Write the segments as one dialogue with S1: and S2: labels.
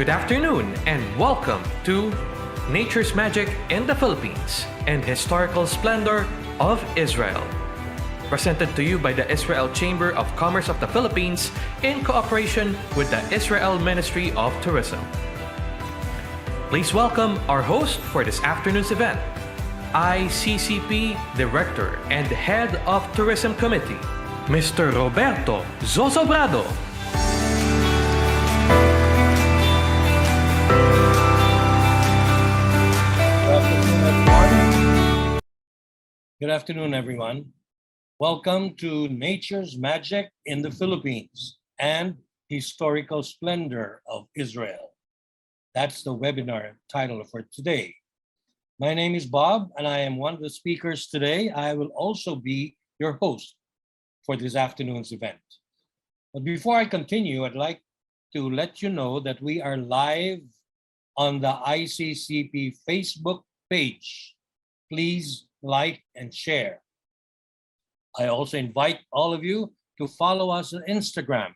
S1: Good afternoon and welcome to Nature's Magic in the Philippines and Historical Splendor of Israel. Presented to you by the Israel Chamber of Commerce of the Philippines in cooperation with the Israel Ministry of Tourism. Please welcome our host for this afternoon's event, ICCP Director and Head of Tourism Committee, Mr. Roberto Zozobrado.
S2: Good afternoon, everyone. Welcome to Nature's Magic in the Philippines and Historical Splendor of Israel. That's the webinar title for today. My name is Bob, and I am one of the speakers today. I will also be your host for this afternoon's event. But before I continue, I'd like to let you know that we are live on the ICCP Facebook page. Please like and share. I also invite all of you to follow us on Instagram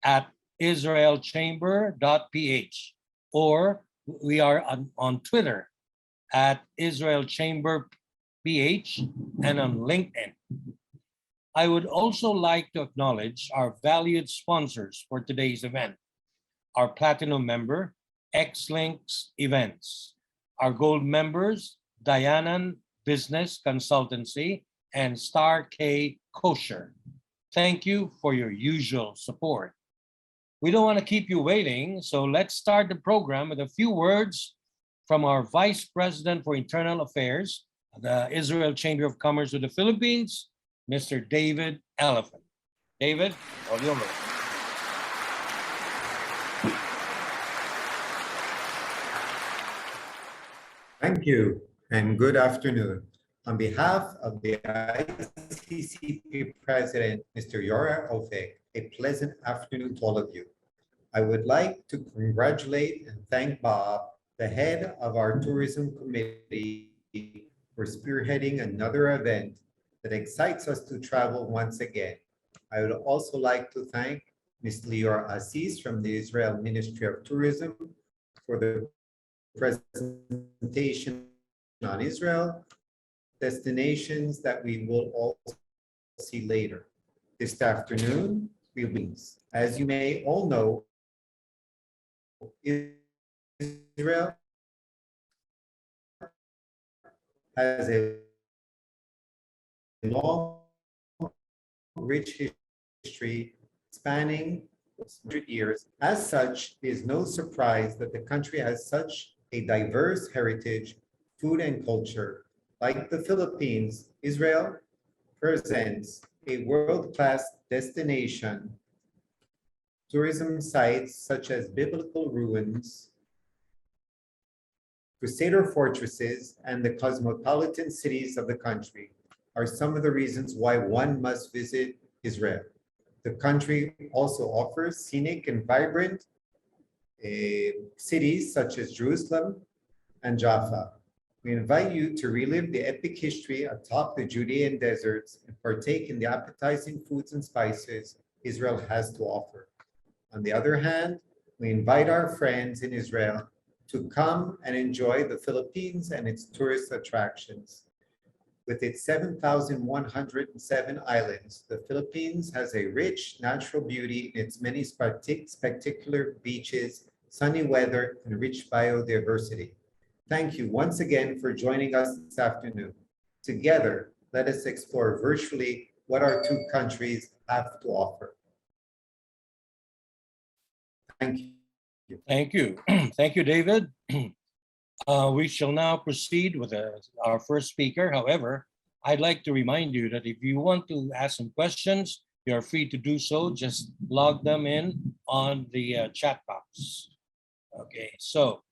S2: at israelchamber.ph, or we are on Twitter at israelchamberph and on LinkedIn. I would also like to acknowledge our valued sponsors for today's event, our Platinum member, Exlinkevents, our Gold members, Dianan Business Consultancy, and Star K Kosher. Thank you for your usual support. We don't want to keep you waiting, so let's start the program with a few words from our Vice President for Internal Affairs, the Israel Chamber of Commerce of the Philippines, Mr. David Elephant. David, all yours.
S3: Thank you, and good afternoon. On behalf of the ICCP President, Mr. Yora Ofek, a pleasant afternoon to all of you. I would like to congratulate and thank Bob, the head of our Tourism Committee, for spearheading another event that excites us to travel once again. I would also like to thank Ms. Lior Aziz from the Israel Ministry of Tourism for the presentation on Israel, destinations that we will also see later. This afternoon, as you may all know, Israel has a long, rich history spanning 100 years. As such, it is no surprise that the country has such a diverse heritage, food and culture. Like the Philippines, Israel presents a world-class destination, tourism sites such as biblical ruins, Crusader fortresses, and the cosmopolitan cities of the country are some of the reasons why one must visit Israel. The country also offers scenic and vibrant cities such as Jerusalem and Jaffa. We invite you to relive the epic history atop the Judean deserts and partake in the appetizing foods and spices Israel has to offer. On the other hand, we invite our friends in Israel to come and enjoy the Philippines and its tourist attractions. With its 7,107 islands, the Philippines has a rich natural beauty in its many spectacular beaches, sunny weather, and rich biodiversity. Thank you once again for joining us this afternoon. Together, let us explore virtually what our two countries have to offer. Thank you.
S2: Thank you. Thank you, David. We shall now proceed with our first speaker. However, I'd like to remind you that if you want to ask some questions, you're free to do so. Just log them in on the chat box. Okay, so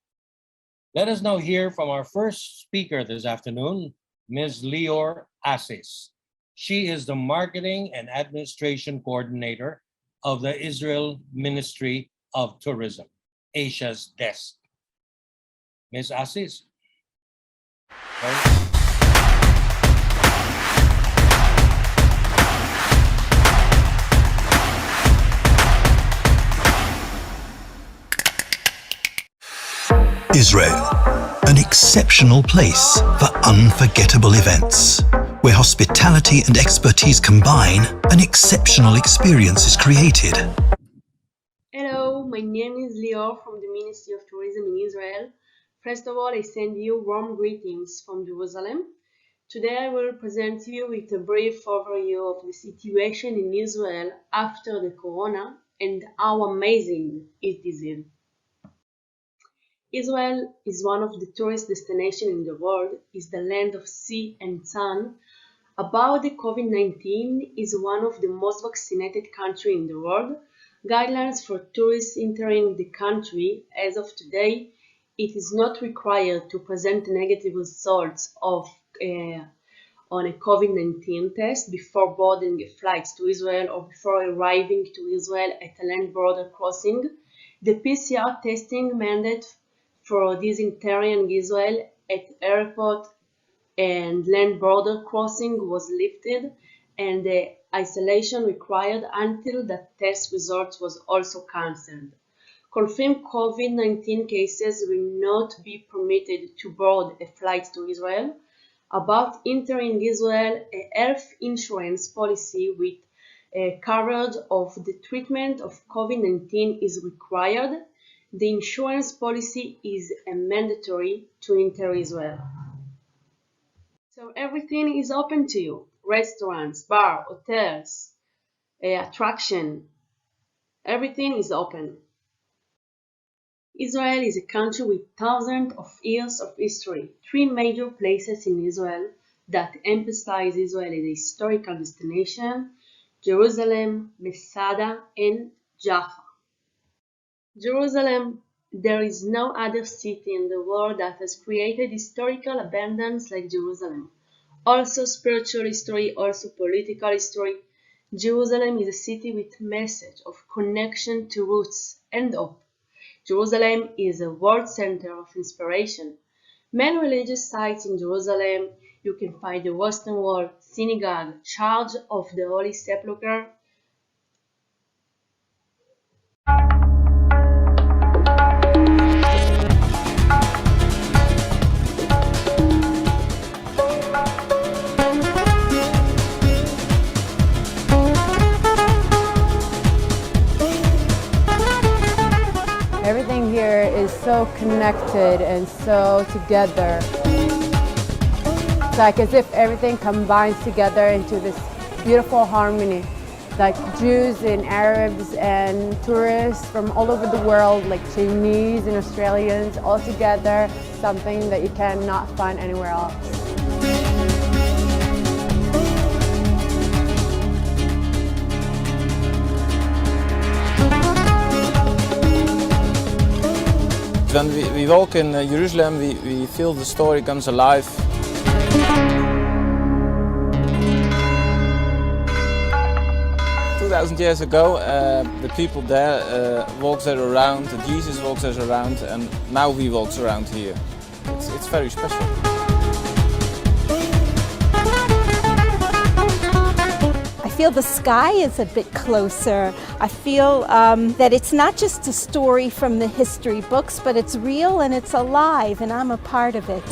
S2: let us now hear from our first speaker this afternoon, Ms. Lior Aziz. She is the Marketing and Administration Coordinator of the Israel Ministry of Tourism, Asia's desk. Ms. Aziz. Okay.
S4: Israel, an exceptional place for unforgettable events, where hospitality and expertise combine, an exceptional experience is created.
S5: Hello, my name is Leo from the Ministry of Tourism in Israel. First of all, I send you warm greetings from Jerusalem. Today I will present you with a brief overview of the situation in Israel after the corona and how amazing it is. Israel is one of the tourist destinations in the world, is the land of sea and sun. About the COVID-19 is one of the most vaccinated countries in the world. Guidelines for tourists entering the country as of today, it is not required to present negative results on a COVID-19 test before boarding a flight to Israel or before arriving to Israel at a land border crossing. The PCR testing mandate for these entering Israel at airport and land border crossing was lifted, and the isolation required until the test results was also cancelled. Confirmed COVID-19 cases will not be permitted to board a flight to Israel. About entering Israel, a health insurance policy with coverage of the treatment of COVID-19 is required. The insurance policy is mandatory to enter Israel. So everything is open to you. Restaurants, bar, hotels, attraction, everything is open. Israel is a country with thousands of years of history. Three major places in Israel that emphasize Israel as a historical destination: Jerusalem, Masada, and Jaffa. Jerusalem, there is no other city in the world that has created historical abundance like Jerusalem. Also spiritual history, also political history. Jerusalem is a city with message of connection to roots and hope. Jerusalem is a world center of inspiration. Many religious sites in Jerusalem, you can find the Western Wall, synagogue, Church of the Holy Sepulchre.
S6: Everything here is so connected and so together. It's like as if everything combines together into this beautiful harmony. Like Jews and Arabs and tourists from all over the world, like Chinese and Australians, all together, something that you cannot find anywhere else.
S7: When we walk in Jerusalem, we feel the story comes alive. 2,000 years ago, the people there walked there around, Jesus walks there around, and now we walk around here. It's very special.
S8: I feel the sky is a bit closer. I feel that it's not just a story from the history books, but it's real and it's alive, and I'm a part of it.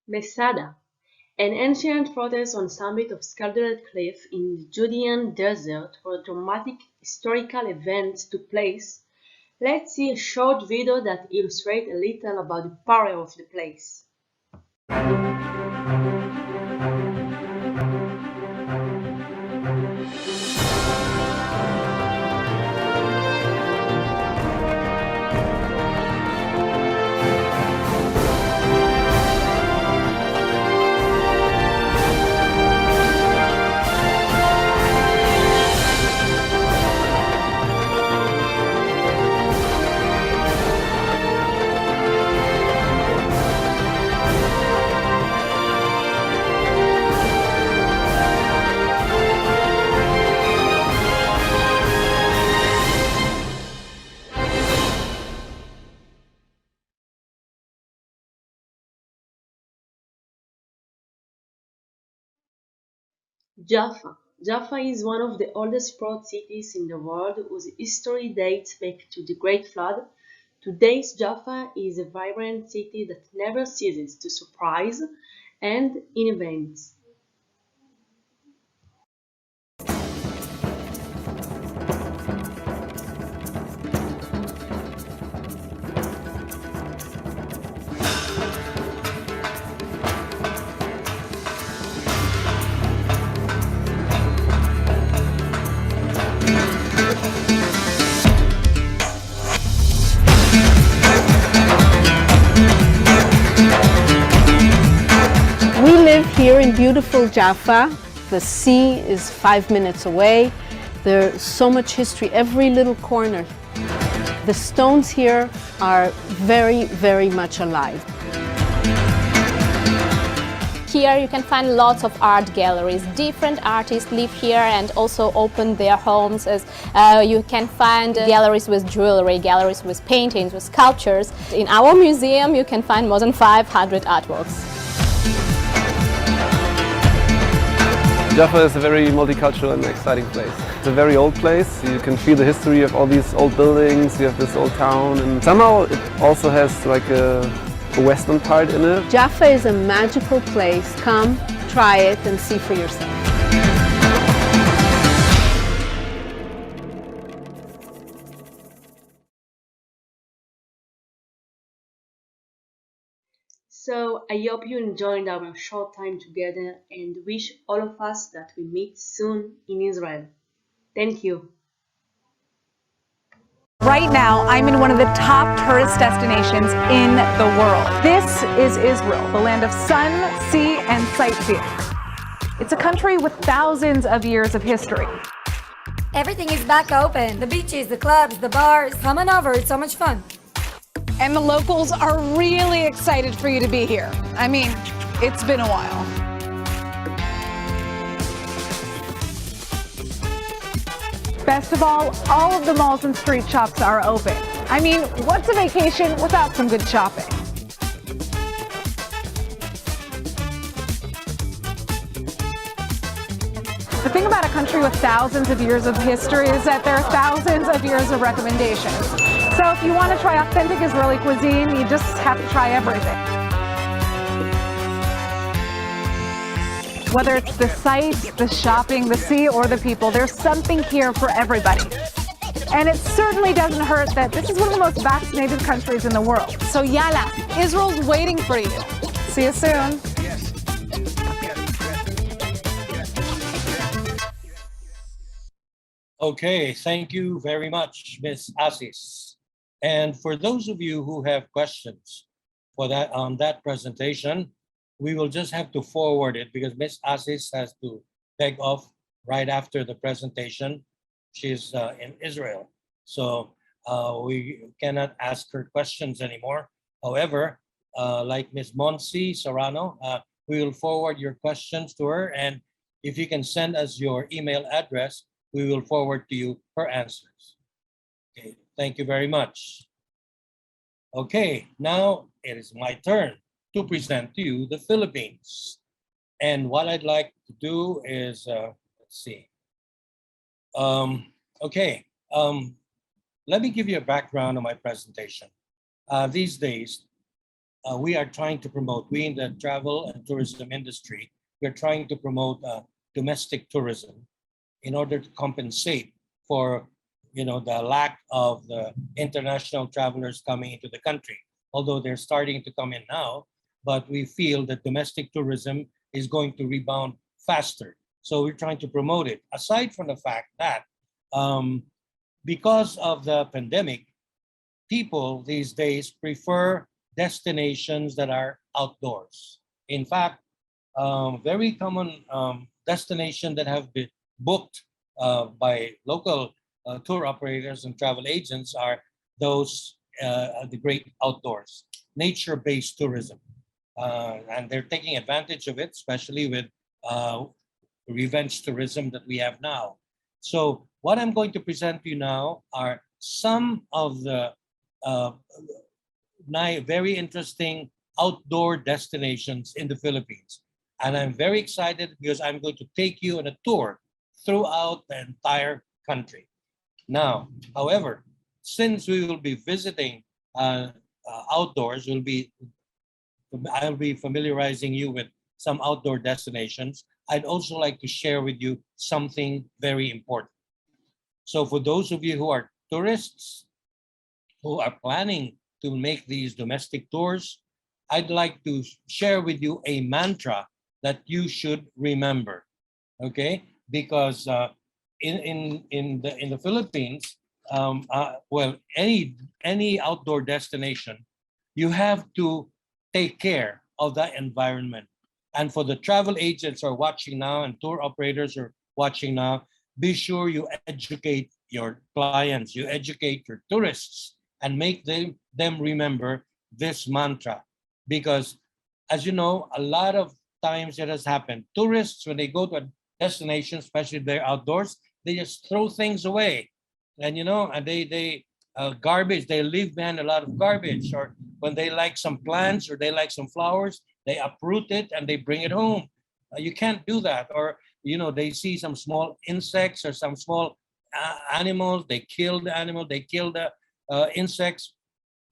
S5: Masada, an ancient fortress on summit of Splendor cliff in the Judean desert where dramatic historical events took place. Let's see a short video that illustrates a little about the power of the place. Jaffa. Jaffa is one of the oldest port cities in the world whose history dates back to the Great Flood. Today's Jaffa is a vibrant city that never ceases to surprise and innovate.
S6: We live here in beautiful Jaffa. The sea is 5 minutes away. There's so much history, every little corner. The stones here are very, very much alive.
S9: Here you can find lots of art galleries. Different artists live here and also open their homes. As you can find galleries with jewelry, galleries with paintings, with sculptures. In our museum you can find more than 500 artworks.
S10: Jaffa is a very multicultural and exciting place. It's a very old place. You can feel the history of all these old buildings. You have this old town, and somehow it also has like a western part in it.
S6: Jaffa is a magical place. Come, try it, and see for yourself.
S5: So I hope you enjoyed our short time together and wish all of us that we meet soon in Israel. Thank you.
S11: Right now, I'm in one of the top tourist destinations in the world. This is Israel, the land of sun, sea, and sightseeing. It's a country with thousands of years of history.
S12: Everything is back open. The beaches, the clubs, the bars. Come on over, it's so much fun.
S11: And the locals are really excited for you to be here. I mean, it's been a while. Best of all of the malls and street shops are open. I mean, what's a vacation without some good shopping? The thing about a country with thousands of years of history is that there are thousands of years of recommendations. So if you want to try authentic Israeli cuisine, you just have to try everything. Whether it's the sights, the shopping, the sea, or the people, there's something here for everybody. And it certainly doesn't hurt that this is one of the most vaccinated countries in the world. So yalla, Israel's waiting for you. See you soon.
S2: Okay, thank you very much, Ms. Assis. And for those of you who have questions for that on that presentation, we will just have to forward it because Ms. Assis has to take off right after the presentation. She's in Israel, so we cannot ask her questions anymore. However, like Ms. Monsi Serrano, we will forward your questions to her, and if you can send us your email address, we will forward to you her answers. Okay, thank you very much. Okay, now it is my turn to present to you the Philippines. And what I'd like to do is, let's see. Let me give you a background on my presentation. These days, we are trying to promote, we in the travel and tourism industry, we're trying to promote domestic tourism in order to compensate for the lack of the international travelers coming into the country. Although they're starting to come in now, but we feel that domestic tourism is going to rebound faster. So we're trying to promote it. Aside from the fact that because of the pandemic, people these days prefer destinations that are outdoors. In fact, very common destinations that have been booked by local tour operators and travel agents are those the great outdoors, nature-based tourism. And they're taking advantage of it, especially with revenge tourism that we have now. So what I'm going to present to you now are some of the very interesting outdoor destinations in the Philippines. And I'm very excited because I'm going to take you on a tour throughout the entire country. Now, however, since we will be visiting outdoors, I'll be familiarizing you with some outdoor destinations. I'd also like to share with you something very important. So for those of you who are tourists, who are planning to make these domestic tours, I'd like to share with you a mantra that you should remember, okay? Because in the Philippines, well, any outdoor destination, you have to take care of the environment. And for the travel agents who are watching now and tour operators are watching now, be sure you educate your clients, you educate your tourists, and make them remember this mantra. Because as you know, a lot of times it has happened. Tourists, when they go to a destination, especially if they're outdoors, they just throw things away. And and they garbage, they leave behind a lot of garbage. Or when they like some plants or they like some flowers, they uproot it and they bring it home. You can't do that. Or they see some small insects or some small animals, they kill the animal, they kill the insects.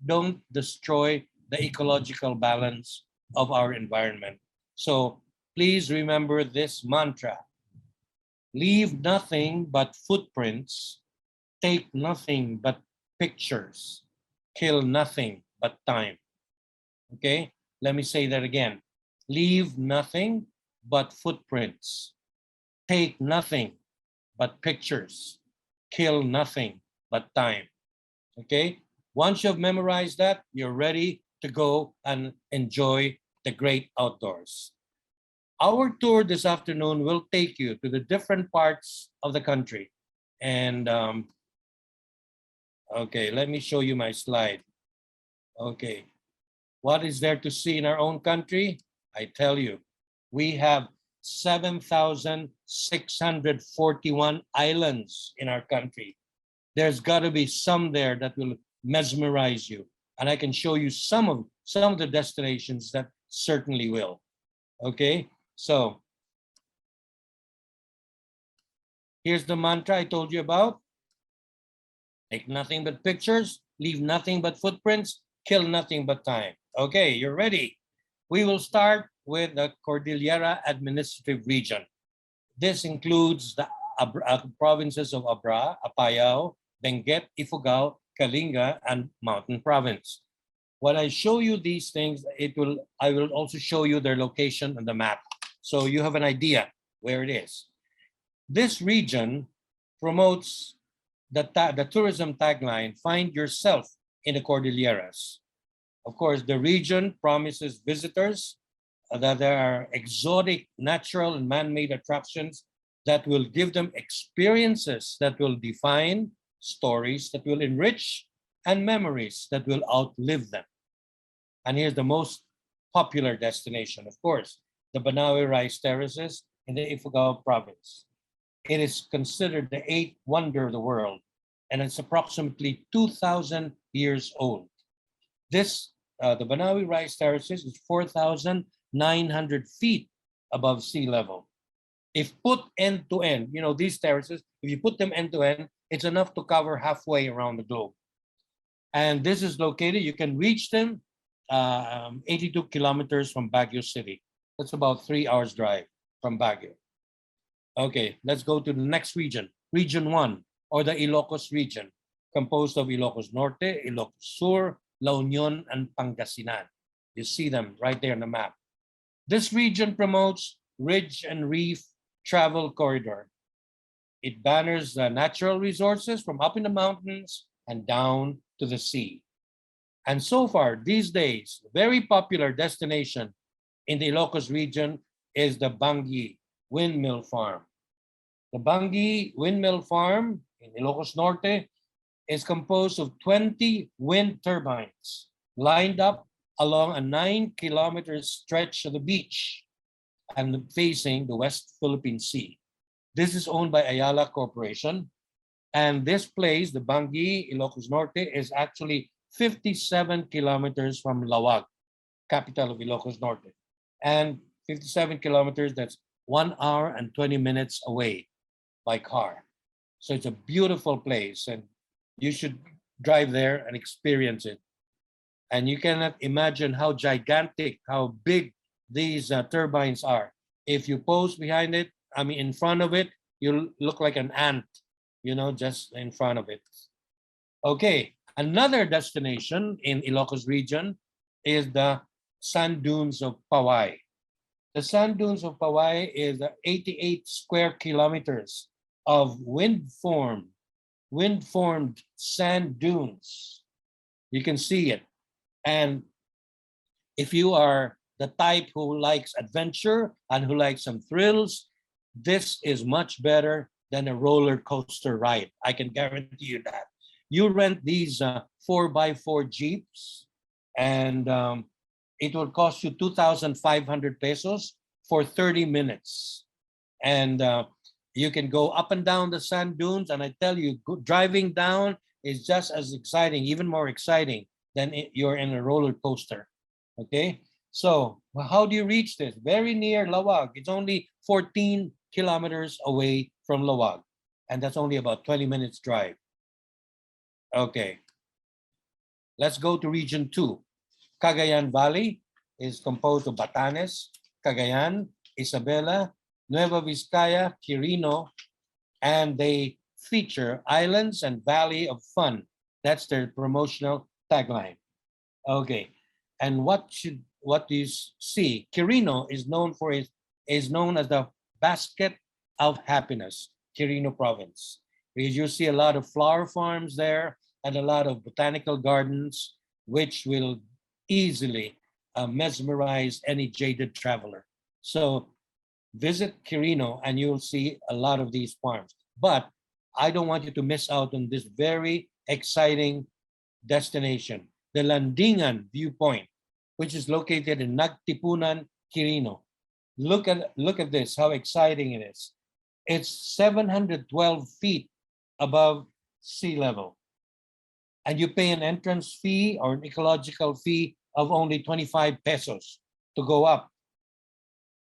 S2: Don't destroy the ecological balance of our environment. So please remember this mantra. Leave nothing but footprints, take nothing but pictures, kill nothing but time. Okay, let me say that again. Leave nothing but footprints, take nothing but pictures, kill nothing but time. Okay, once you've memorized that, you're ready to go and enjoy the great outdoors. Our tour this afternoon will take you to the different parts of the country. And okay, let me show you my slide. Okay, what is there to see in our own country? I tell you, we have 7,641 islands in our country. There's got to be some there that will mesmerize you. And I can show you some of the destinations that certainly will. Okay, so here's the mantra I told you about. Take nothing but pictures, leave nothing but footprints, kill nothing but time. Okay, you're ready. We will start with the Cordillera Administrative Region. This includes the provinces of Abra, Apayao, Benguet, Ifugao, Kalinga, and Mountain Province. When I show you these things, I will also show you their location on the map, so you have an idea where it is. This region promotes the tourism tagline, find yourself in the Cordilleras. Of course, the region promises visitors that there are exotic natural and man-made attractions that will give them experiences that will define, stories that will enrich, and memories that will outlive them. And here's the most popular destination, of course, the Banawe Rice Terraces in the Ifugao province. It is considered the eighth wonder of the world, and it's approximately 2,000 years old. The Banawe Rice Terraces is 4,900 feet above sea level. If put end to end, these terraces, if you put them end to end, it's enough to cover halfway around the globe. And this is located, you can reach them 82 kilometers from Baguio City. That's about 3 hours drive from Baguio. Okay, let's go to the next region, Region 1, or the Ilocos region, composed of Ilocos Norte, Ilocos Sur, La Union, and Pangasinan. You see them right there on the map. This region promotes ridge and reef travel corridor. It banners the natural resources from up in the mountains and down to the sea. And so far, these days, very popular destination in the Ilocos region is the Bangi Windmill Farm. The Bangi Windmill Farm in Ilocos Norte is composed of 20 wind turbines lined up along a 9-kilometer stretch of the beach and facing the West Philippine Sea. This is owned by Ayala Corporation. And this place, the Bangi, Ilocos Norte, is actually 57 kilometers from Lawag, capital of Ilocos Norte, and 57 kilometers, that's 1 hour and 20 minutes away by car. So it's a beautiful place, and you should drive there and experience it. And you cannot imagine how gigantic, how big these turbines are. If you pose behind it, I mean, in front of it, you look like an ant, you know, just in front of it. Okay, another destination in Ilocos region is the sand dunes of Pawai. The sand dunes of Pawai is 88 square kilometers of wind-formed sand dunes. You can see it. And if you are the type who likes adventure and who likes some thrills, this is much better than a roller coaster ride. I can guarantee you that. You rent these 4x4 Jeeps, and it will cost you 2,500 pesos for 30 minutes. And you can go up and down the sand dunes, and I tell you, driving down is just as exciting, even more exciting than you're in a roller coaster. Okay, so how do you reach this? Very near Lawag. It's only 14 kilometers away from Lawag, and that's only about 20 minutes drive. Okay, let's go to region 2. Cagayan Valley is composed of Batanes, Cagayan, Isabela, Nueva Vizcaya, Quirino, and they feature islands and valley of fun. That's their promotional tagline. Okay, and what do you see? Quirino is known as the basket of happiness, Quirino province, because you see a lot of flower farms there and a lot of botanical gardens, which will easily mesmerize any jaded traveler. So visit Quirino and you'll see a lot of these farms. But I don't want you to miss out on this very exciting destination, the Landingan viewpoint, which is located in Nagtipunan, Quirino. Look at this, how exciting it is. It's 712 feet above sea level. And you pay an entrance fee or an ecological fee of only 25 pesos to go up.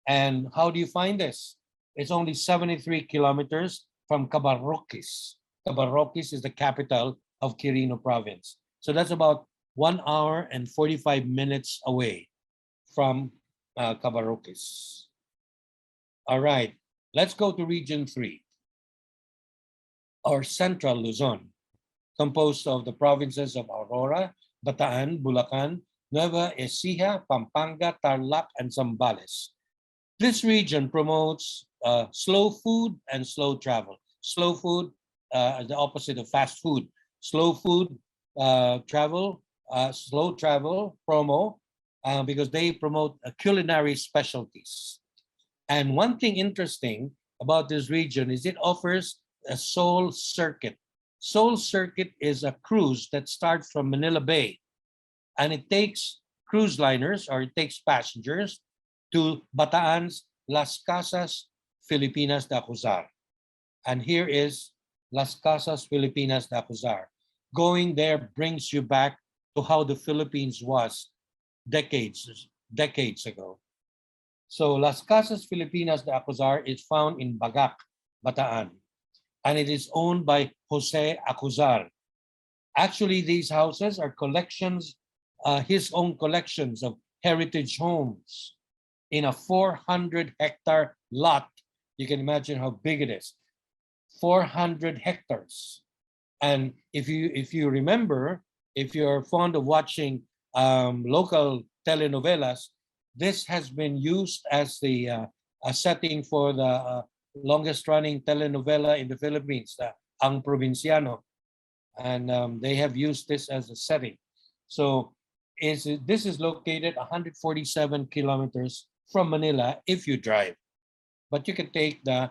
S2: And how do you find this? It's only 73 kilometers from Cabarroquis. Cabarroquis is the capital of Quirino province. So that's about 1 hour and 45 minutes away from Cabarroquis. All right, let's go to region 3, or central Luzon, composed of the provinces of Aurora, Bataan, Bulacan, Nueva Ecija, Pampanga, Tarlac, and Zambales. This region promotes slow food and slow travel. Slow food is the opposite of fast food. Slow food travel, slow travel promo, because they promote culinary specialties. And one thing interesting about this region is it offers a Soul Circuit. Soul Circuit is a cruise that starts from Manila Bay, and it takes cruise liners, or it takes passengers to Bataan's Las Casas Filipinas de Acuzar. And here is Las Casas Filipinas de Acuzar. Going there brings you back to how the Philippines was decades ago. So Las Casas Filipinas de Acuzar is found in Bagac, Bataan, and it is owned by Jose Acuzar. Actually, these houses are collections, his own collections of heritage homes in a 400-hectare lot. You can imagine how big it is. 400 hectares. And if you remember, if you're fond of watching local telenovelas, this has been used as the a setting for the longest-running telenovela in the Philippines, the Ang Provinciano, and they have used this as a setting. So this is located 147 kilometers from Manila if you drive, but you can take the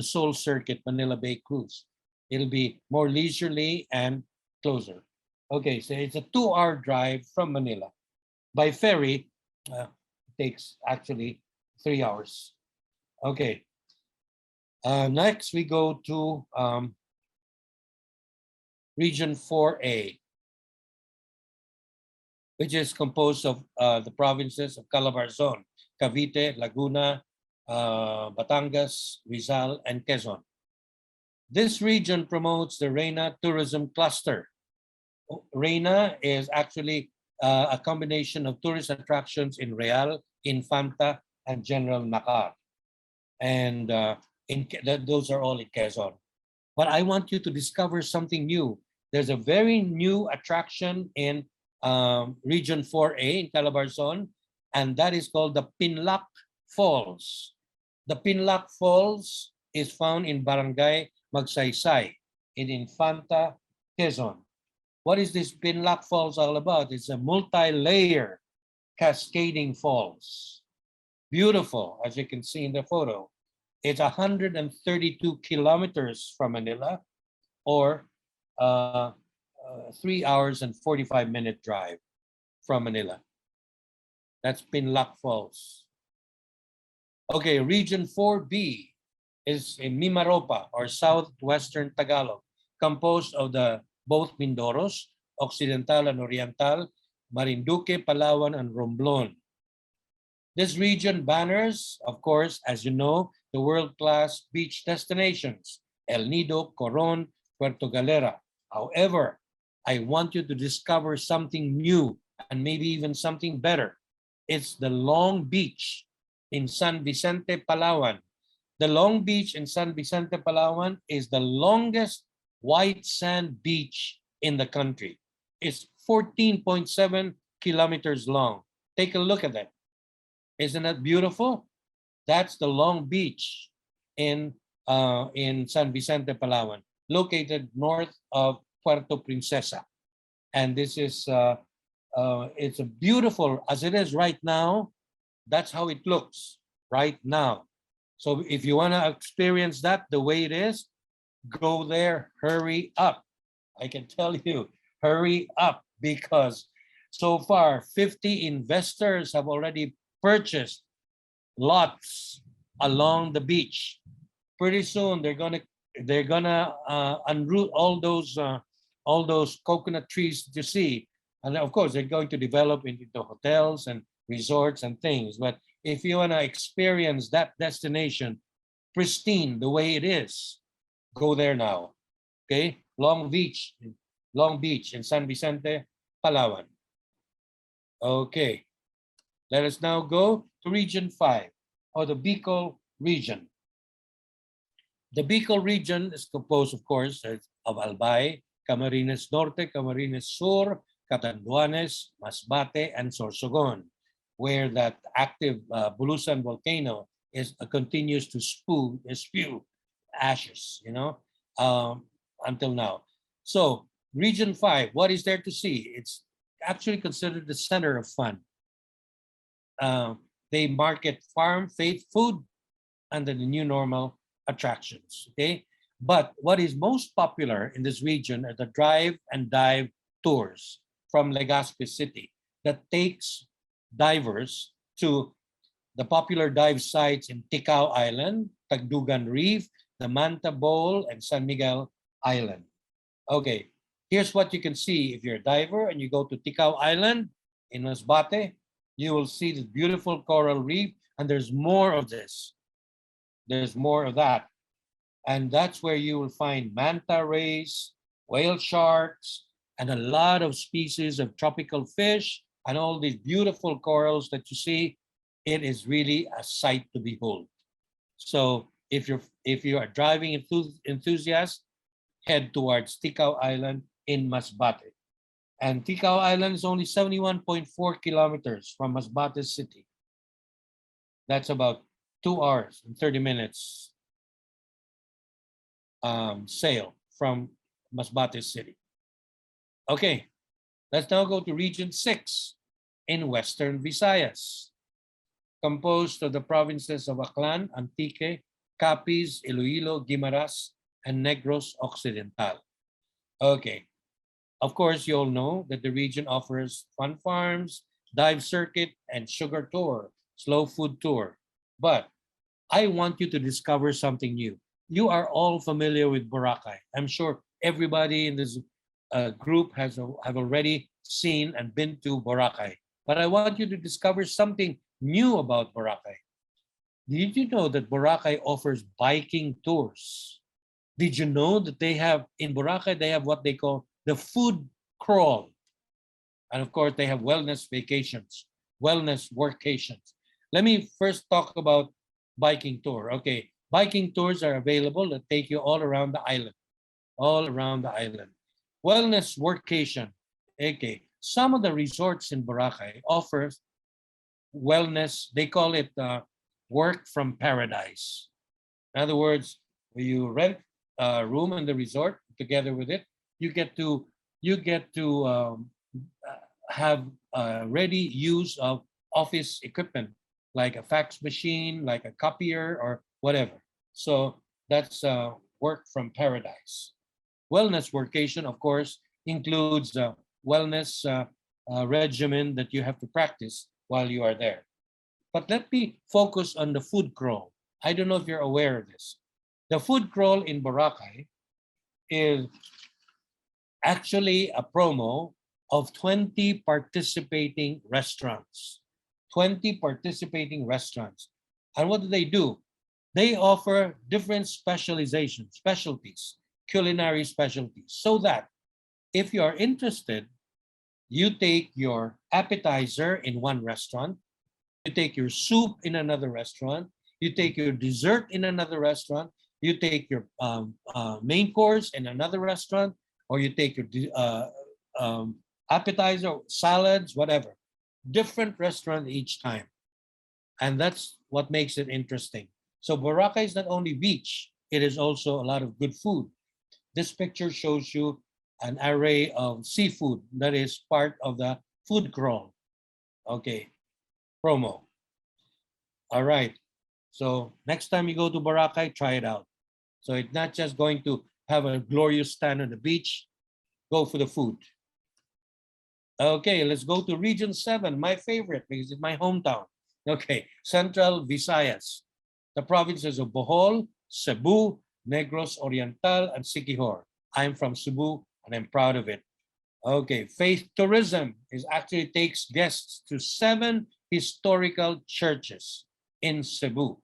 S2: Soul Circuit Manila Bay cruise. It'll be more leisurely and closer. Okay, so it's a 2-hour drive from Manila. By ferry, it takes actually 3 hours. Okay. Next, we go to Region 4A. which is composed of the provinces of Calabarzon, Cavite, Laguna, Batangas, Rizal, and Quezon. This region promotes the Reina Tourism Cluster. Reina is actually a combination of tourist attractions in Real, Infanta, and General Nakar. And those are all in Quezon. But I want you to discover something new. There's a very new attraction in Region 4A in Calabarzon, and that is called the Pinlac Falls. The Pinlac Falls is found in Barangay Magsaysay in Infanta, Quezon. What is this Pinlac Falls all about? It's a multi-layer cascading falls. Beautiful, as you can see in the photo. It's 132 kilometers from Manila, or 3 hours and 45-minute drive from Manila. That's Pinlac Falls. Okay, Region 4B is in Mimaropa, or southwestern Tagalog, composed of the both Mindoros, Occidental and Oriental, Marinduque, Palawan, and Romblon. This region banners, of course, as you know, the world-class beach destinations, El Nido, Coron, Puerto Galera. However, I want you to discover something new and maybe even something better. It's the Long Beach in San Vicente, Palawan. The Long Beach in San Vicente, Palawan is the longest white sand beach in the country. It's 14.7 kilometers long. Take a look at that. Isn't that beautiful? That's the Long Beach in San Vicente, Palawan, located north of Puerto Princesa. And this is, it's a beautiful, as it is right now, that's how it looks right now. So if you want to experience that the way it is, go there, hurry up. I can tell you, hurry up, because so far 50 investors have already purchased lots along the beach. Pretty soon they're gonna unroot all those coconut trees you see, and of course they're going to develop into hotels and resorts and things. But if you want to experience that destination pristine the way it is, go there now. Okay, Long Beach in San Vicente, Palawan. Okay, let us now go to Region 5, or the Bicol region. The Bicol region is composed, of course, of Albay, Camarines Norte, Camarines Sur, Catanduanes, Masbate, and Sorsogon, where that active Bulusan volcano continues to spew ashes, until now. So Region 5, what is there to see? It's actually considered the center of fun. They market farm, faith, food, under the new normal attractions, okay? But what is most popular in this region are the drive and dive tours from Legazpi City that takes divers to the popular dive sites in Ticao Island, Tagdugan Reef, the Manta Bowl, and San Miguel Island. Okay, here's what you can see. If you're a diver and you go to Ticao Island in Masbate, you will see this beautiful coral reef, and there's more of this. There's more of that. And that's where you will find manta rays, whale sharks, and a lot of species of tropical fish, and all these beautiful corals that you see. It is really a sight to behold. So if you are driving enthusiast, head towards Ticao Island in Masbate. And Ticao Island is only 71.4 kilometers from Masbate City. That's about 2 hours and 30 minutes sail from Masbate City. Okay, let's now go to Region 6 in Western Visayas, composed of the provinces of Aklan, Antique, Capiz, Iloilo, Guimaras, and Negros Occidental. Okay, of course, you all know that the region offers fun farms, dive circuit, and sugar tour, slow food tour. But I want you to discover something new. You are all familiar with Boracay. I'm sure everybody in this group have already seen and been to Boracay. But I want you to discover something new about Boracay. Did you know that Boracay offers biking tours? Did you know that they have, in Boracay, they have what they call the food crawl. And of course, they have wellness vacations, wellness workations. Let me first talk about biking tour. Okay, biking tours are available that take you all around the island, all around the island. Wellness workation. Okay, some of the resorts in Boracay offers wellness. They call it work from paradise. In other words, when you rent a room in the resort together with it, you get to have ready use of office equipment like a fax machine, like a copier, or whatever. So that's work from paradise. Wellness workation, of course, includes a wellness regimen that you have to practice while you are there. But let me focus on the food crawl. I don't know if you're aware of this. The food crawl in Boracay is actually a promo of 20 participating restaurants. 20 participating restaurants. And what do? They offer different specialities, culinary specialties, so that if you are interested, you take your appetizer in one restaurant, you take your soup in another restaurant, you take your dessert in another restaurant, you take your main course in another restaurant, or you take your appetizer, salads, whatever. Different restaurant each time. And that's what makes it interesting. So Boracay is not only beach, it is also a lot of good food. This picture shows you an array of seafood that is part of the food crawl. Okay, promo. All right. So next time you go to Boracay, try it out. So it's not just going to have a glorious stand on the beach. Go for the food. Okay, let's go to Region 7, my favorite because it's my hometown. Okay, Central Visayas. The provinces of Bohol, Cebu, Negros Oriental, and Siquijor. I'm from Cebu and I'm proud of it. Okay, faith tourism actually takes guests to 7 historical churches in Cebu,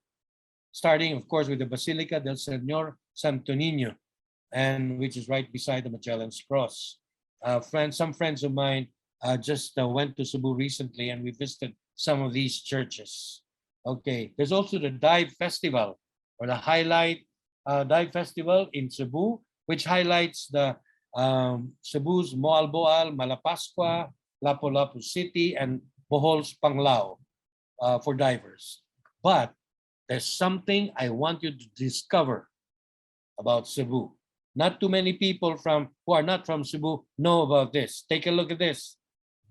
S2: starting, of course, with the Basilica del Señor Santo Niño, and which is right beside the Magellan's Cross. Some friends of mine just went to Cebu recently, and we visited some of these churches. Okay, there's also the Dive Festival, or the highlight Dive Festival in Cebu, which highlights the Cebu's Moalboal, Malapascua, Lapu-Lapu City, and Bohol's Panglao for divers. But there's something I want you to discover about Cebu. Not too many people who are not from Cebu know about this. Take a look at this.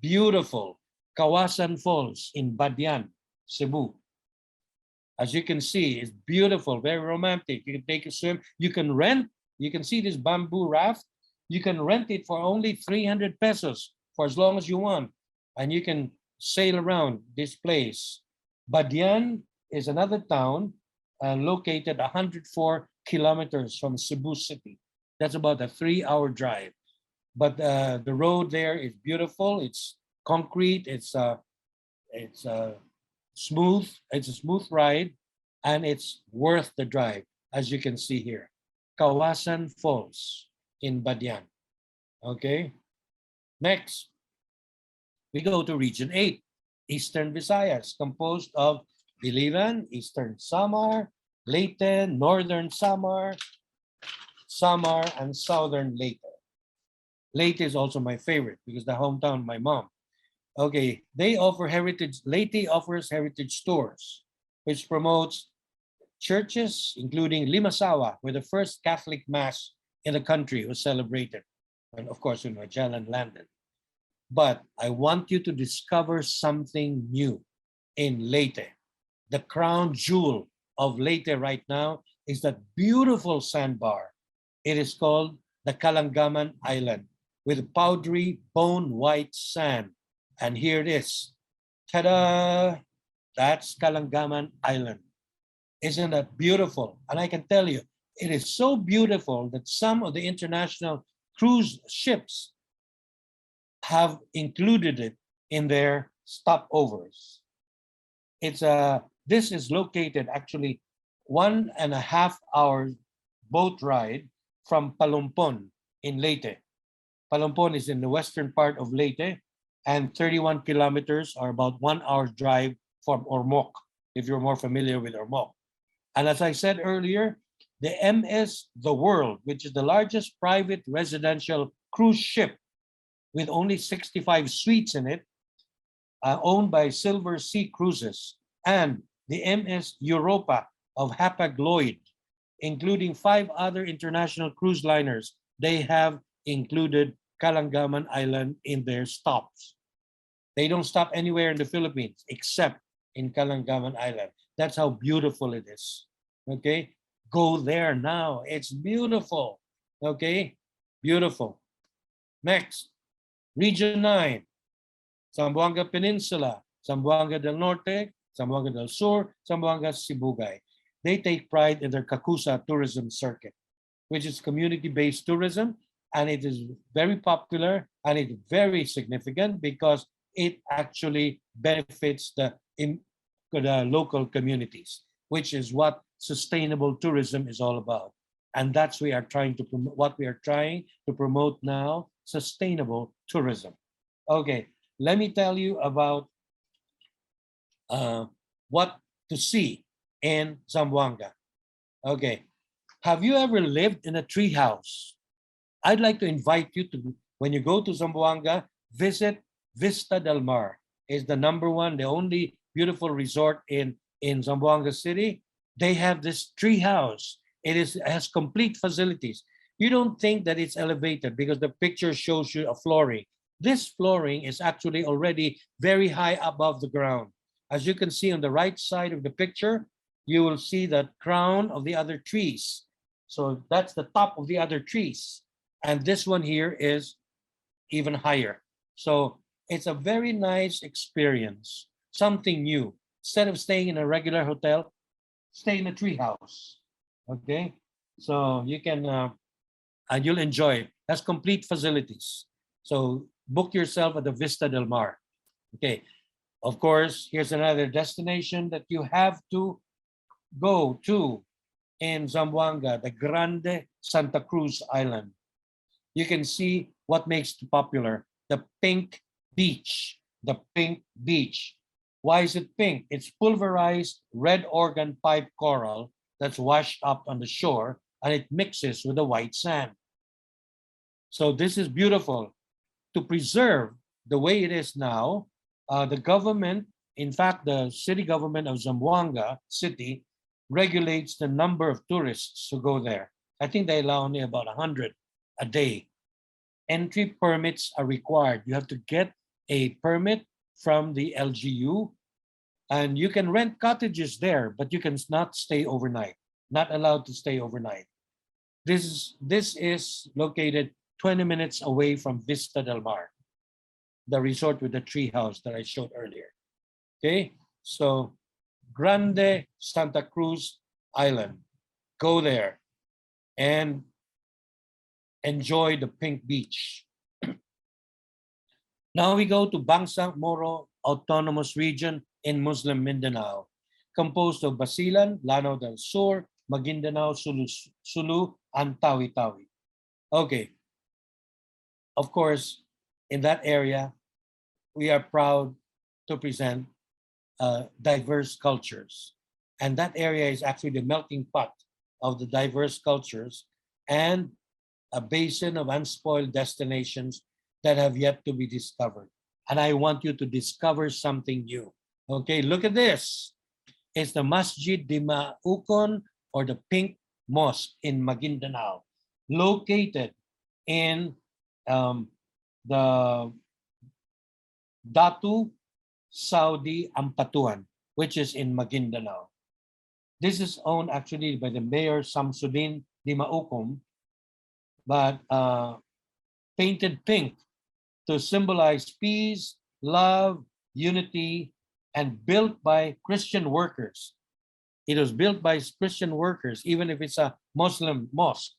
S2: Beautiful Kawasan Falls in Badian, Cebu. As you can see, it's beautiful, very romantic. You can take a swim. You can see this bamboo raft. You can rent it for only 300 pesos for as long as you want. And you can sail around this place. Badian is another town located 104 kilometers from Cebu City. That's about a 3-hour drive. But the road there is beautiful. It's concrete. It's smooth. It's a smooth ride, and it's worth the drive, as you can see here. Kawasan Falls in Badian. Okay. Next, we go to Region 8, Eastern Visayas, composed of Biliran, Eastern Samar, Leyte, Northern Samar, and Southern Leyte. Leyte is also my favorite because the hometown of my mom. Okay, Leyte offers heritage tours, which promotes churches, including Limasawa, where the first Catholic Mass in the country was celebrated, and of course when Magellan landed. But I want you to discover something new in Leyte. The crown jewel of Leyte right now is that beautiful sandbar. It is called the Kalangaman Island, with powdery bone white sand. And here it is. Ta-da! That's Kalangaman Island. Isn't that beautiful? And I can tell you, it is so beautiful that some of the international cruise ships have included it in their stopovers. This is located actually 1.5 hours boat ride from Palumpon in Leyte. Palumpon is in the western part of Leyte, and 31 kilometers or about 1 hour's drive from Ormoc, if you're more familiar with Ormoc. And as I said earlier, the MS The World, which is the largest private residential cruise ship with only 65 suites in it, owned by Silver Sea Cruises, and the MS Europa of Hapag-Lloyd, including 5 other international cruise liners. They have included Kalangaman Island in their stops. They don't stop anywhere in the Philippines except in Kalangaman Island. That's how beautiful it is. Okay, go there now. It's beautiful. Okay, beautiful. Next, Region 9, Zamboanga Peninsula, Zamboanga del Norte, Zamboanga del Sur, Zamboanga Sibugay. They take pride in their Kakusa tourism circuit, which is community-based tourism, and it is very popular and it's very significant because it actually benefits the local communities, which is what sustainable tourism is all about. And that's what we are trying to promote now, sustainable tourism. Okay, let me tell you about what to see in Zamboanga. Okay, have you ever lived in a tree house? I'd like to invite you to, when you go to Zamboanga, visit Vista del Mar. It's the #1, the only beautiful resort in Zamboanga City. They have this tree house. It has complete facilities. You don't think that it's elevated because the picture shows you a flooring. This flooring is actually already very high above the ground. As you can see on the right side of the picture, you will see the crown of the other trees. So that's the top of the other trees. And this one here is even higher. So it's a very nice experience, something new. Instead of staying in a regular hotel, stay in a tree house. Okay, so you can, and you'll enjoy it. It has complete facilities. So book yourself at the Vista del Mar. Okay, of course, here's another destination that you have to go to in Zamboanga, the Grande Santa Cruz Island. You can see what makes it popular, the pink beach, the pink beach. Why is it pink? It's pulverized red organ pipe coral that's washed up on the shore, and it mixes with the white sand. So this is beautiful. To preserve the way it is now, the government, in fact, the city government of Zamboanga City regulates the number of tourists who go there. I think they allow only about 100 a day. Entry permits are required. You have to get a permit from the LGU, and you can rent cottages there, but you can not stay overnight, not allowed to stay overnight. This is located 20 minutes away from Vista del Mar, the resort with the tree house that I showed earlier. Okay, so Grande Santa Cruz Island, go there and enjoy the pink beach. Now we go to Bangsang Moro Autonomous Region in Muslim Mindanao, composed of Basilan, Lanao del Sur, Maguindanao, Sulu, and Tawi-Tawi. Okay, of course, in that area, we are proud to present diverse cultures. And that area is actually the melting pot of the diverse cultures and a basin of unspoiled destinations that have yet to be discovered. And I want you to discover something new. Okay, look at this. It's the Masjid di Maukon, or the Pink Mosque in Maguindanao, located in the Datu Saudi Ampatuan, which is in Maguindanao. This is owned actually by the Mayor Samsudin di Maukom, but painted pink to symbolize peace, love, unity, and built by Christian workers. It was built by Christian workers, even if it's a Muslim mosque,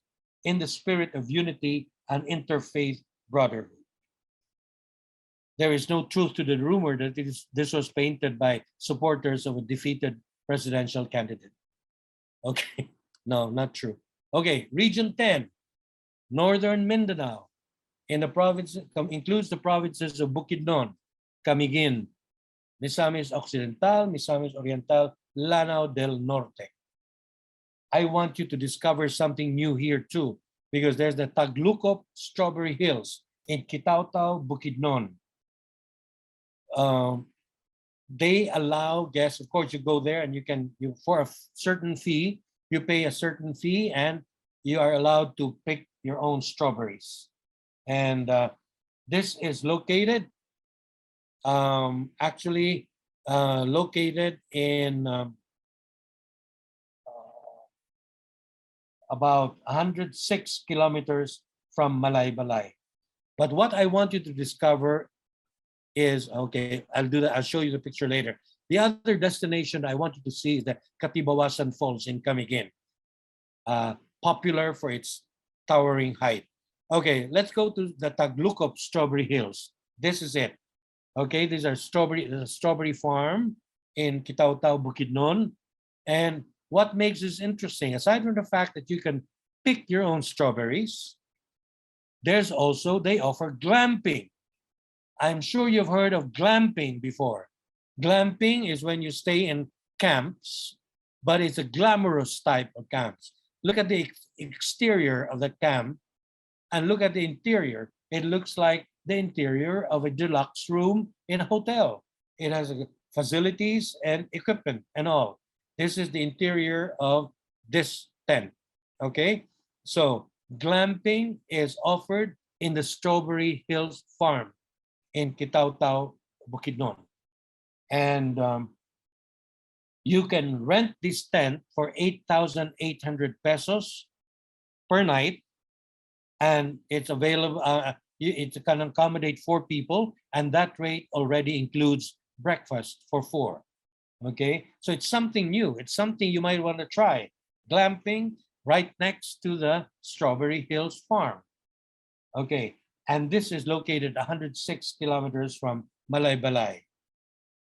S2: in the spirit of unity an interfaith brotherhood. There is no truth to the rumor that this was painted by supporters of a defeated presidential candidate. Okay, no, not true. Okay, Region 10, Northern Mindanao, in the province includes the provinces of Bukidnon, Camiguin, Misamis Occidental, Misamis Oriental, Lanao del Norte. I want you to discover something new here too, because there's the Taglukop Strawberry Hills in Kitaw-Taw, Bukidnon. They allow guests, of course, you go there and you for a certain fee, you pay a certain fee and you are allowed to pick your own strawberries. And this is located, located in about 106 kilometers from Malaybalay. But what I want you to discover is, okay, I'll do that. I'll show you the picture later. The other destination I want you to see is the Katibawasan Falls in Camiguin, popular for its towering height. Okay, let's go to the Taglukop Strawberry Hills. This is it. Okay, these are strawberry farm in Kitaw-Taw, Bukidnon. And what makes this interesting, aside from the fact that you can pick your own strawberries, there's also, they offer glamping. I'm sure you've heard of glamping before. Glamping is when you stay in camps, but it's a glamorous type of camps. Look at the exterior of the camp and look at the interior. It looks like the interior of a deluxe room in a hotel. It has facilities and equipment and all. This is the interior of this tent, okay? So glamping is offered in the Strawberry Hills Farm in Kitaw-Taw, Bukidnon. And you can rent this tent for 8,800 pesos per night. And it's available, it can accommodate 4 people, and that rate already includes breakfast for 4. Okay, so it's something new. It's something you might want to try. Glamping right next to the Strawberry Hills Farm. Okay, and this is located 106 kilometers from Malaybalay,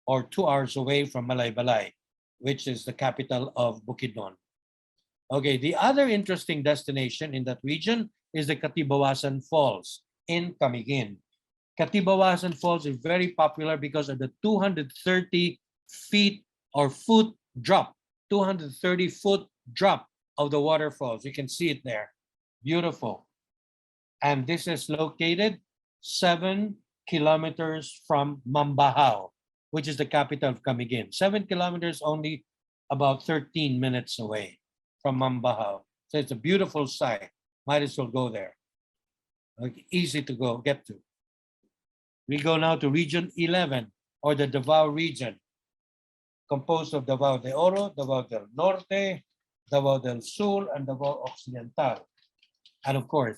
S2: or 2 hours away from Malaybalay, which is the capital of Bukidnon. Okay, the other interesting destination in that region is the Katibawasan Falls in Camiguin. Katibawasan Falls is very popular because of the 230 feet or foot drop, 230 foot drop of the waterfalls. You can see it there. Beautiful. And this is located 7 kilometers from Mambahaw, which is the capital of Camiguin. 7 kilometers, only about 13 minutes away from Mambahaw. So it's a beautiful site. Might as well go there. Okay, easy to get to. We go now to Region 11, or the Davao region, composed of Davao de Oro, Davao del Norte, Davao del Sur, and Davao Occidental. And of course,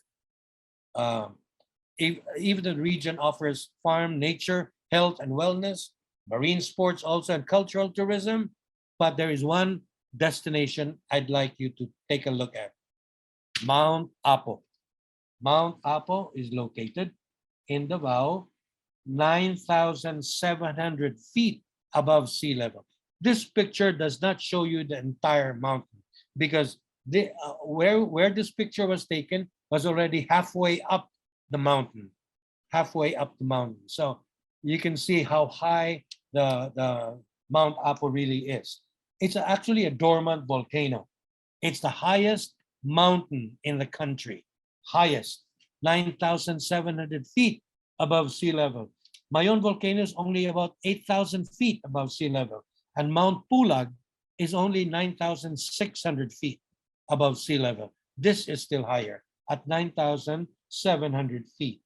S2: even the region offers farm, nature, health, and wellness, marine sports also, and cultural tourism. But there is one destination I'd like you to take a look at. Mount Apo. Mount Apo is located in Davao, 9,700 feet above sea level. This picture does not show you the entire mountain because where this picture was taken was already halfway up the mountain, So you can see how high the Mount Apo really is. It's actually a dormant volcano. It's the highest mountain in the country, highest, 9,700 feet above sea level. Mayon volcano is only about 8,000 feet above sea level, and Mount Pulag is only 9,600 feet above sea level. This is still higher at 9,700 feet.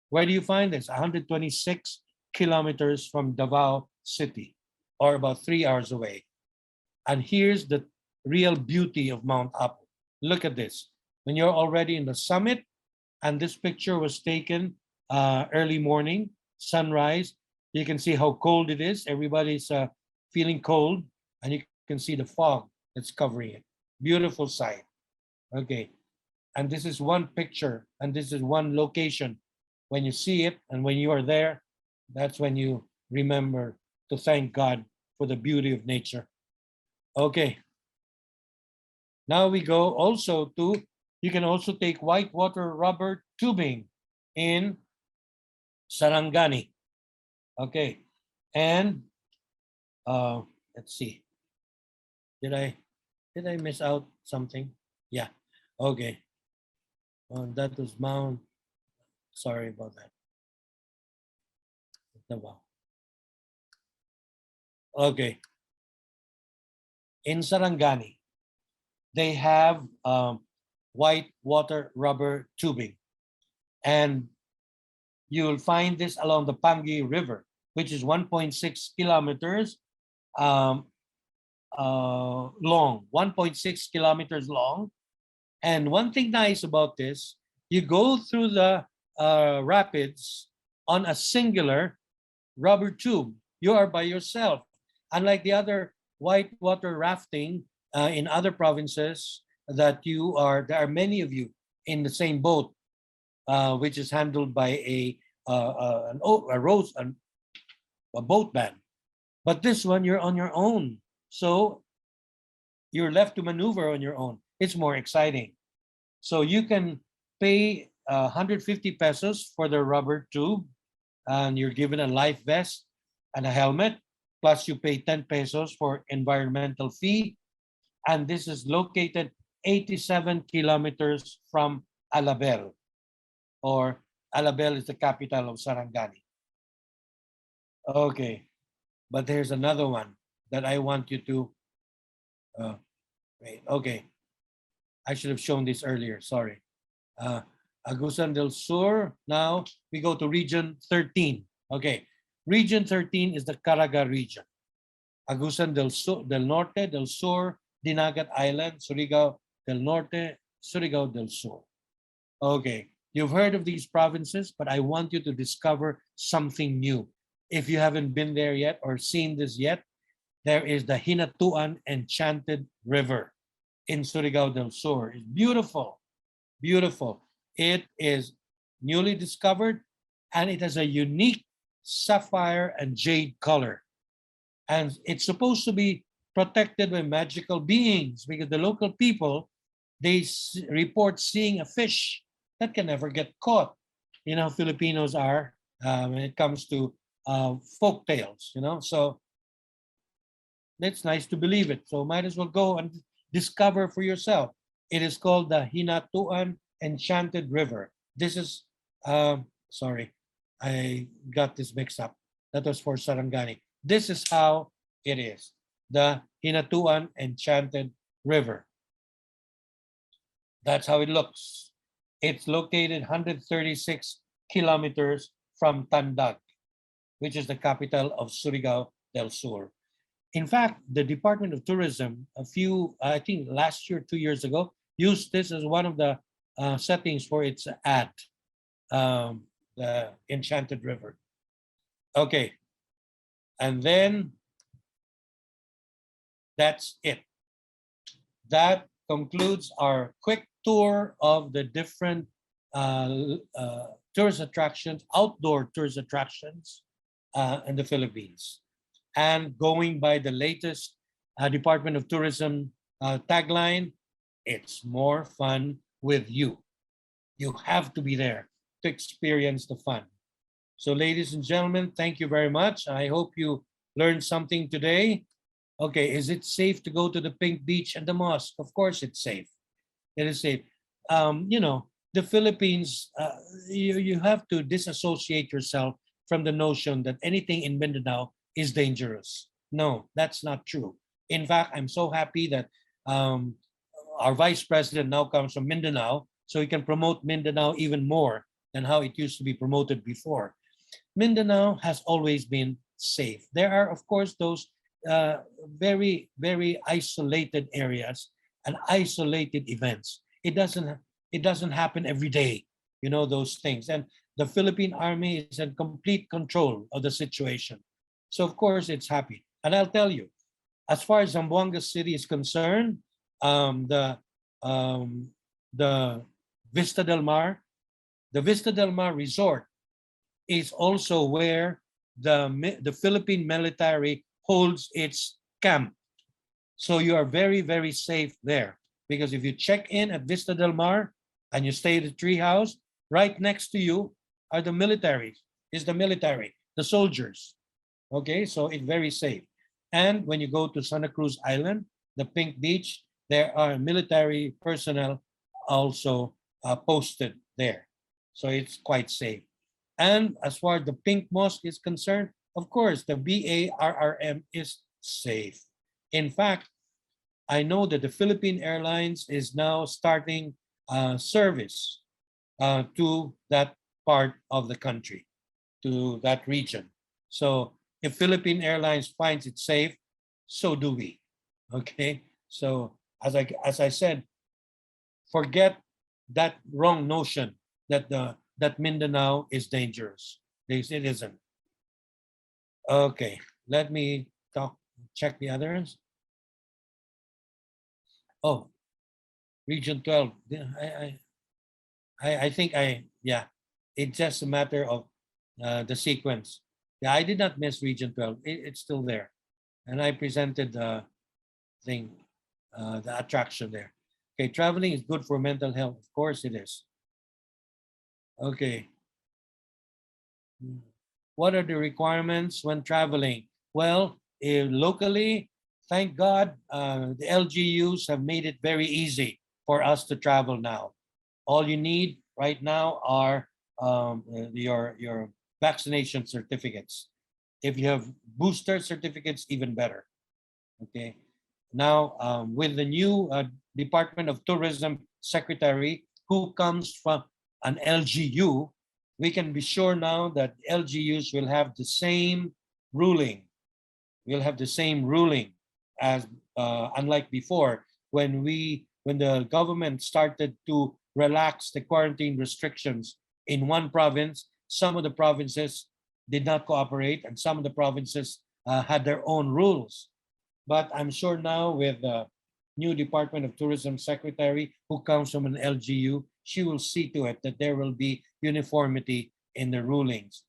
S2: Where do you find this? 126 kilometers from Davao City, or about 3 hours away. And here's the real beauty of Mount Apo. Look at this. When you're already in the summit, and this picture was taken early morning, sunrise, you can see how cold it is. Everybody's feeling cold, and you can see the fog that's covering it. Beautiful sight. Okay. And this is one picture, and this is one location. When you see it and when you are there, that's when you remember to thank God for the beauty of nature. Okay. Now we go also to, you can also take whitewater rubber tubing in Sarangani. Okay. And let's see. Did I miss out something? Yeah. Okay. That was Mount. Sorry about that. Okay. In Sarangani, they have white water rubber tubing. And you'll find this along the Pangi River, which is 1.6 kilometers long, 1.6 kilometers long. And one thing nice about this, you go through the rapids on a singular rubber tube. You are by yourself. Unlike the other whitewater rafting in other provinces that there are many of you in the same boat, which is handled by a boatman. But this one, you're on your own. So you're left to maneuver on your own. It's more exciting. So you can pay 150 pesos for the rubber tube, and you're given a life vest and a helmet, plus you pay 10 pesos for environmental fee. And this is located 87 kilometers from Alabel, or Alabel is the capital of Sarangani. Okay, but there's another one that I want you to wait. Okay, I should have shown this earlier, sorry. Agusan del Sur. Now we go to region 13. Okay, region 13 is the Caraga region. Agusan del Norte, del Sur, Dinagat Island, Surigao del Norte, Surigao del Sur. Okay, you've heard of these provinces, but I want you to discover something new. If you haven't been there yet or seen this yet, there is the Hinatuan Enchanted River in Surigao del Sur. It's beautiful, beautiful. It is newly discovered, and it has a unique sapphire and jade color. And it's supposed to be protected by magical beings, because the local people, they report seeing a fish that can never get caught. You know, Filipinos are when it comes to folk tales, you know, so it's nice to believe it. So might as well go and discover for yourself. It is called the Hinatuan Enchanted River. This is, sorry, I got this mixed up. That was for Sarangani. This is how it is, the Hinatuan Enchanted River. That's how it looks. It's located 136 kilometers from Tandag, which is the capital of Surigao del Sur. In fact, the Department of Tourism, I think last year, 2 years ago, used this as one of the settings for its ad, the Enchanted River. Okay, and then that's it. That concludes our quick tour of the different tourist attractions, outdoor tourist attractions in the Philippines. And going by the latest Department of Tourism tagline, it's more fun with you. You have to be there to experience the fun. So ladies and gentlemen, thank you very much. I hope you learned something today. Okay, is it safe to go to the Pink Beach and the mosque? Of course it's safe. It is safe. You know, the Philippines, you have to disassociate yourself from the notion that anything in Mindanao is dangerous. No, that's not true. In fact, I'm so happy that our vice president now comes from Mindanao, so he can promote Mindanao even more than how it used to be promoted before. Mindanao has always been safe. There are, of course, those very, very isolated areas and isolated events. It doesn't happen every day, you know, those things. And the Philippine Army is in complete control of the situation. So of course it's happy. And I'll tell you, as far as Zamboanga City is concerned, the Vista del Mar. The Vista del Mar Resort is also where the Philippine military holds its camp. So you are very, very safe there. Because if you check in at Vista del Mar and you stay at the tree house, right next to you are the military, the soldiers. Okay, so it's very safe. And when you go to Santa Cruz Island, the Pink Beach, there are military personnel also posted there. So it's quite safe. And as far as the Pink Mosque is concerned, of course, the BARRM is safe. In fact, I know that the Philippine Airlines is now starting service to that part of the country, to that region. So if Philippine Airlines finds it safe, so do we. Okay. So as I said, forget that wrong notion that that Mindanao is dangerous. It isn't. Okay. Let me check the others. Oh, Region 12. I think yeah, it's just a matter of the sequence. Yeah, I did not miss Region 12. It's still there. And I presented the thing, the attraction there. Okay, traveling is good for mental health. Of course it is. Okay. What are the requirements when traveling? Well, locally, thank God, the LGUs have made it very easy for us to travel now. All you need right now are your vaccination certificates. If you have booster certificates, even better. Okay. Now, with the new Department of Tourism Secretary, who comes from an LGU, we can be sure now that LGUs will have the same ruling. We'll have the same ruling as unlike before when the government started to relax the quarantine restrictions in one province. Some of the provinces did not cooperate, and some of the provinces had their own rules. But I'm sure now with the new Department of Tourism Secretary who comes from an LGU, she will see to it that there will be uniformity in the rulings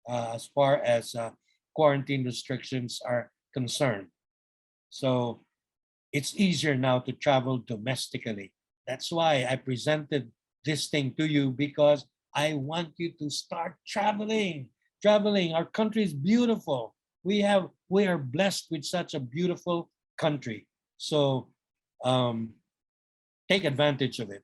S2: as far as quarantine restrictions are concerned. So it's easier now to travel domestically. That's why I presented this thing to you, because I want you to start traveling. Our country is beautiful. We are blessed with such a beautiful country. So take advantage of it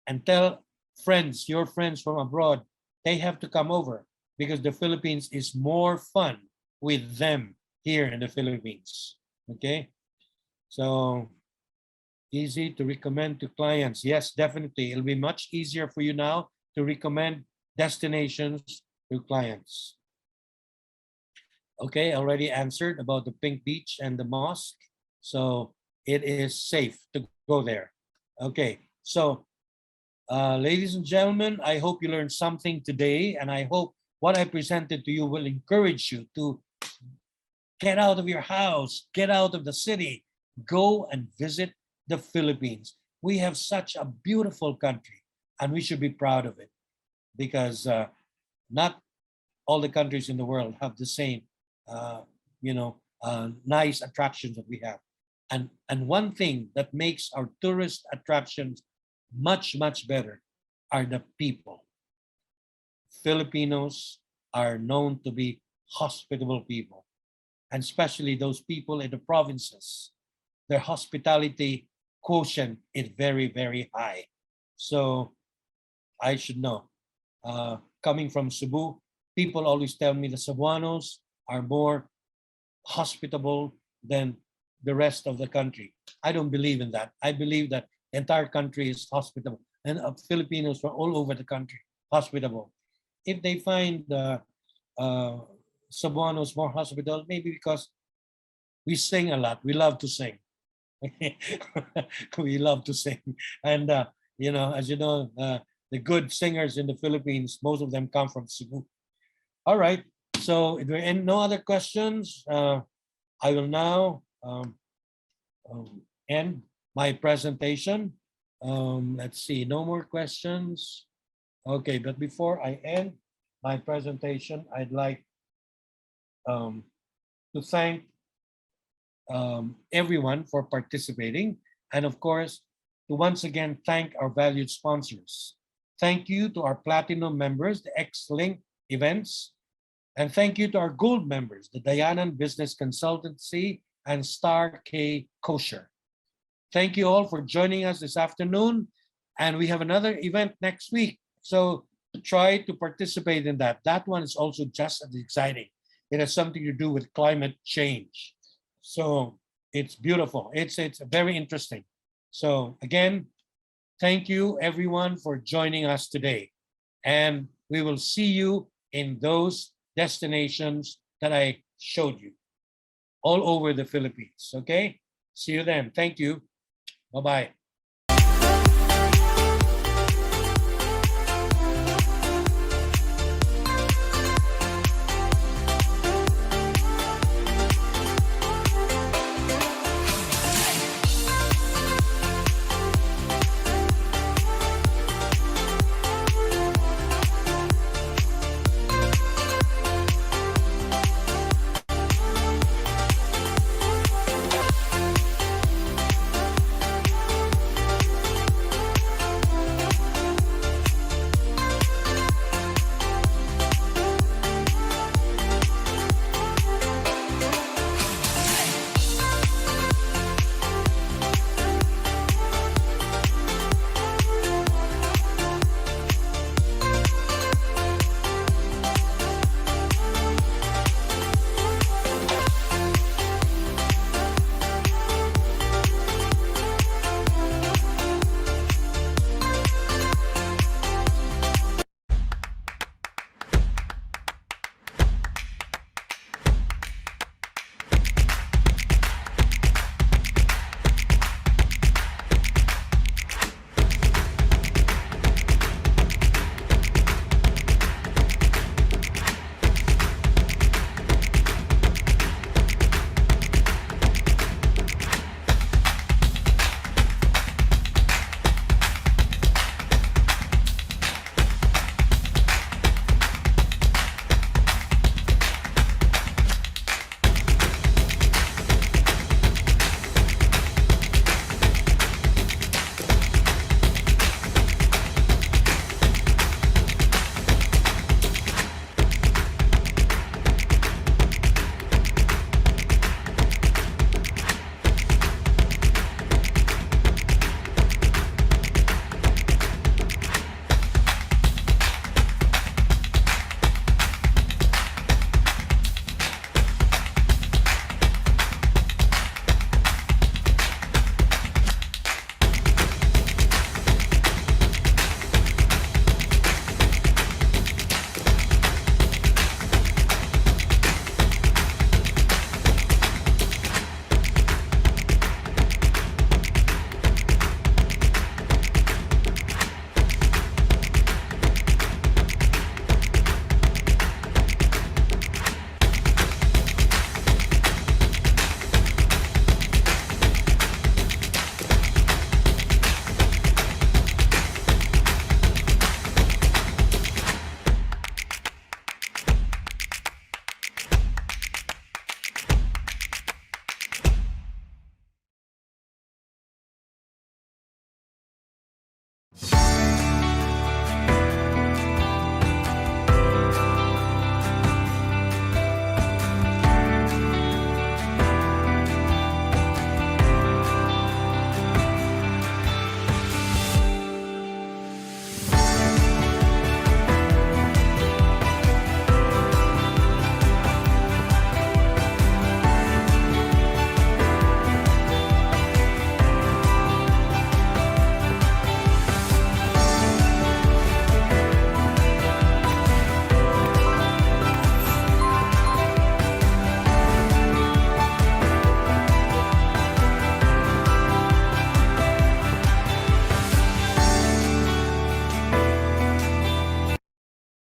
S2: and tell friends, your friends from abroad, they have to come over, because the Philippines is more fun with them here in the Philippines. Okay. So easy to recommend to clients. Yes, definitely. It'll be much easier for you now to recommend destinations to clients. Okay, already answered about the Pink Beach and the mosque. So it is safe to go there. Okay, so ladies and gentlemen, I hope you learned something today, and I hope what I presented to you will encourage you to get out of your house, get out of the city, go and visit the Philippines. We have such a beautiful country, and we should be proud of it, because not all the countries in the world have the same nice attractions that we have. And one thing that makes our tourist attractions much, much better are the people. Filipinos are known to be hospitable people, and especially those people in the provinces. Their hospitality quotient is very, very high. So I should know. Coming from Cebu, people always tell me the Cebuanos are more hospitable than the rest of the country. I don't believe in that. I believe that the entire country is hospitable, and Filipinos from all over the country hospitable. If they find Cebuanos more hospitable, maybe because we sing a lot. We love to sing. We love to sing, and as you know, the good singers in the Philippines, most of them come from Cebu. All right. So if there are no other questions, I will now end my presentation. Let's see, no more questions. Okay, but before I end my presentation, I'd like to thank everyone for participating, and of course, to once again thank our valued sponsors. Thank you to our platinum members, the Exlinkevents, and thank you to our gold members, the Dayanan Business Consultancy and Star K Kosher. Thank you all for joining us this afternoon, and we have another event next week. So try to participate in that. That one is also just as exciting. It has something to do with climate change. So it's beautiful. It's very interesting. So again, thank you everyone for joining us today. And we will see you in those destinations that I showed you all over the Philippines. Okay? See you then. Thank you. Bye-bye.